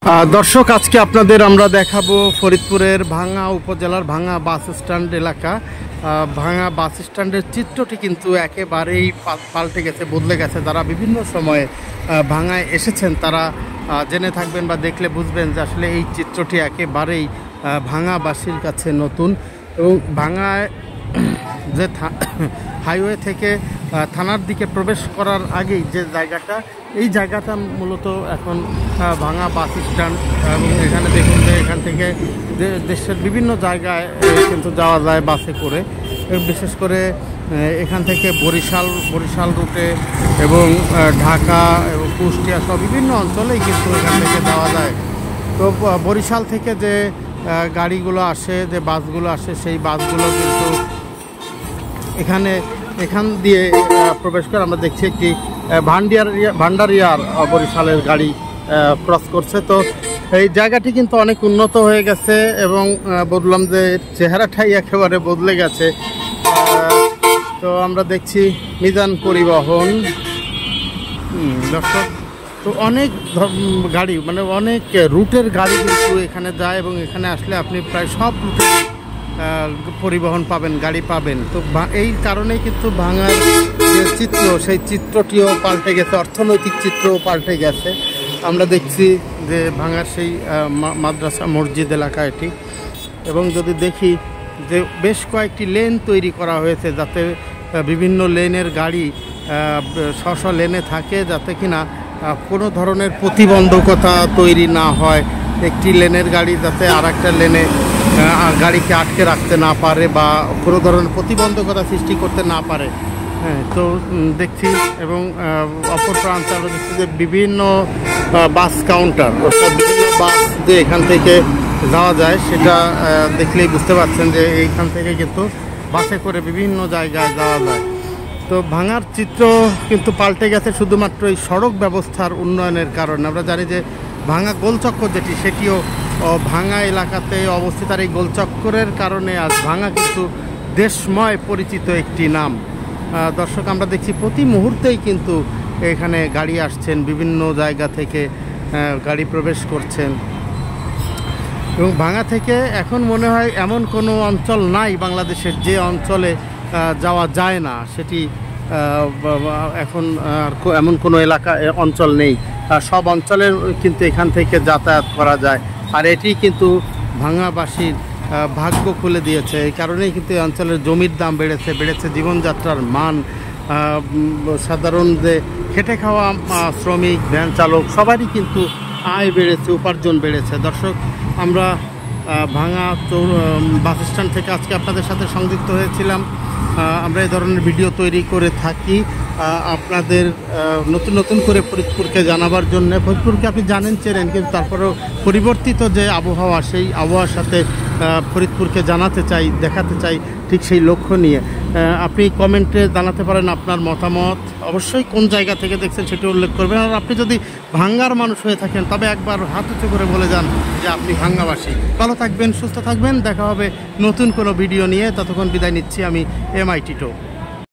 দর্শক, আজকে আপনাদের আমরা দেখাবো ফরিদপুরের ভাঙ্গা উপজেলার ভাঙ্গা বাস স্ট্যান্ড এলাকা। ভাঙ্গা বাস স্ট্যান্ডের চিত্রটি কিন্তু একেবারেই পাল্টে গেছে, বদলে গেছে। যারা বিভিন্ন সময়ে ভাঙ্গায় এসেছেন তারা জেনে থাকবেন বা দেখলে বুঝবেন যে আসলে এই চিত্রটি একেবারেই ভাঙ্গাবাসীর কাছে নতুন। এবং ভাঙ্গায় যে হাইওয়ে থেকে থানার দিকে প্রবেশ করার আগেই যে জায়গাটা, এই জায়গাটা মূলত এখন ভাঙ্গা বাস স্ট্যান্ড। এবং এখানে দেখুন যে এখান থেকে দেশের বিভিন্ন জায়গায় কিন্তু যাওয়া যায় বাসে করে। বিশেষ করে এখান থেকে বরিশাল রুটে এবং ঢাকা এবং কুষ্টিয়া সব বিভিন্ন অঞ্চলেই কিন্তু এখান থেকে যাওয়া যায়। তো বরিশাল থেকে যে গাড়িগুলো আসে, যে বাসগুলো আসে, সেই বাসগুলো কিন্তু এখান দিয়ে প্রবেশ করে আমরা দেখছি একটি ভান্ডারিয়ার বরিশালের গাড়ি ক্রস করছে। তো এই জায়গাটি কিন্তু অনেক উন্নত হয়ে গেছে এবং বললাম যে চেহারাটাই একেবারে বদলে গেছে। তো আমরা দেখছি মিজান পরিবহন। দর্শক, তো অনেক গাড়ি, মানে অনেক রুটের গাড়ি কিন্তু এখানে যায় এবং এখানে আসলে আপনি প্রায় সব রুটের পরিবহন পাবেন, গাড়ি পাবেন। তো এই কারণেই কিন্তু ভাঙ্গার যে চিত্র, সেই চিত্রটিও পাল্টে গেছে, অর্থনৈতিক চিত্রও পাল্টে গেছে। আমরা দেখছি যে ভাঙ্গার সেই মাদ্রাসা মসজিদ এলাকা এটি। এবং যদি দেখি যে বেশ কয়েকটি লেন তৈরি করা হয়েছে, যাতে বিভিন্ন লেনের গাড়ি স্ব লেনে থাকে, যাতে কিনা কোনো ধরনের প্রতিবন্ধকতা তৈরি না হয়। একটি লেনের গাড়ি যাতে আর একটা লেনে গাড়িকে আটকে রাখতে না পারে বা কোনো ধরনের প্রতিবন্ধকতা সৃষ্টি করতে না পারে। হ্যাঁ, তো দেখছি। এবং অপর প্রান্তে আমরা দেখছি যে বিভিন্ন বাস কাউন্টার, অর্থাৎ বিভিন্ন বাস যে এখান থেকে যাওয়া যায়, সেটা দেখলেই বুঝতে পারছেন যে এইখান থেকে কিন্তু বাসে করে বিভিন্ন জায়গায় যাওয়া যায়। তো ভাঙ্গার চিত্র কিন্তু পাল্টে গেছে শুধুমাত্র এই সড়ক ব্যবস্থার উন্নয়নের কারণে। আমরা জানি যে ভাঙ্গা গোলচক্কর যেটি, সেটিও ভাঙ্গা এলাকাতে অবস্থিত। আর এই গোলচক্করের কারণে আজ ভাঙ্গা কিন্তু দেশময় পরিচিত একটি নাম। দর্শক, আমরা দেখছি প্রতি মুহূর্তেই কিন্তু এখানে গাড়ি আসছেন, বিভিন্ন জায়গা থেকে গাড়ি প্রবেশ করছেন। এবং ভাঙ্গা থেকে এখন মনে হয় এমন কোনো অঞ্চল নাই বাংলাদেশের যে অঞ্চলে যাওয়া যায় না। সেটি এখন এমন কোনো অঞ্চল নেই। সব অঞ্চলের কিন্তু এখান থেকে যাতায়াত করা যায়। আর এটি কিন্তু ভাঙ্গাবাসীর ভাগ্য খুলে দিয়েছে। এই কারণেই কিন্তু এই অঞ্চলের জমির দাম বেড়েছে জীবনযাত্রার মান। সাধারণ যে খেটে খাওয়া শ্রমিক, ভ্যান চালক, সবারই কিন্তু আয় বেড়েছে, উপার্জন বেড়েছে। দর্শক, আমরা ভাঙ্গা বাস স্ট্যান্ড থেকে আজকে আপনাদের সাথে সংযুক্ত হয়েছিলাম। আমরা এই ধরনের ভিডিও তৈরি করে থাকি আপনাদের নতুন করে ফরিদপুরকে জানাবার জন্য। ফরিদপুরকে আপনি জানেন, চেনেন, কিন্তু তারপরেও পরিবর্তিত যে আবহাওয়া, সেই আবহাওয়ার সাথে ফরিদপুরকে জানাতে চাই, দেখাতে চাই, ঠিক সেই লক্ষ্য নিয়ে। আপনি কমেন্টে জানাতে পারেন আপনার মতামত। অবশ্যই কোন জায়গা থেকে দেখছেন সেটি উল্লেখ করবেন। আর আপনি যদি ভাঙ্গার মানুষ হয়ে থাকেন, তবে একবার হাত উঁচু করে বলে যান যে আপনি ভাঙ্গাবাসী। ভালো থাকবেন, সুস্থ থাকবেন। দেখা হবে নতুন কোনো ভিডিও নিয়ে। ততক্ষণ বিদায় নিচ্ছি আমি, MI টিটো।